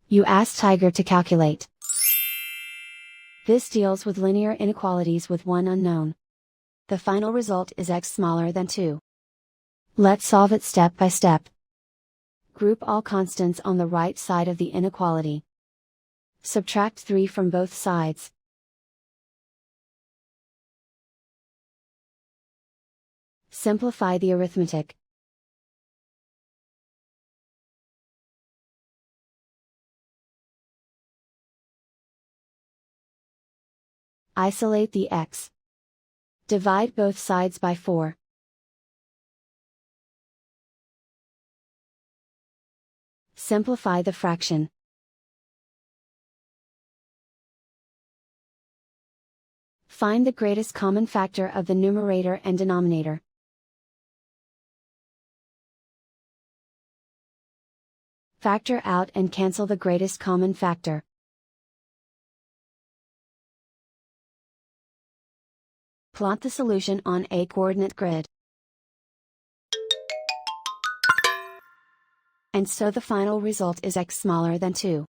You ask Tiger to calculate. This deals with linear inequalities with one unknown. The final result is x smaller than 2. Let's solve it step by step. Group all constants on the right side of the inequality. Subtract 3 from both sides. Simplify the arithmetic. Isolate the x. Divide both sides by 4. Simplify the fraction. Find the greatest common factor of the numerator and denominator. Factor out and cancel the greatest common factor. Plot the solution on a coordinate grid. And so the final result is x smaller than 2.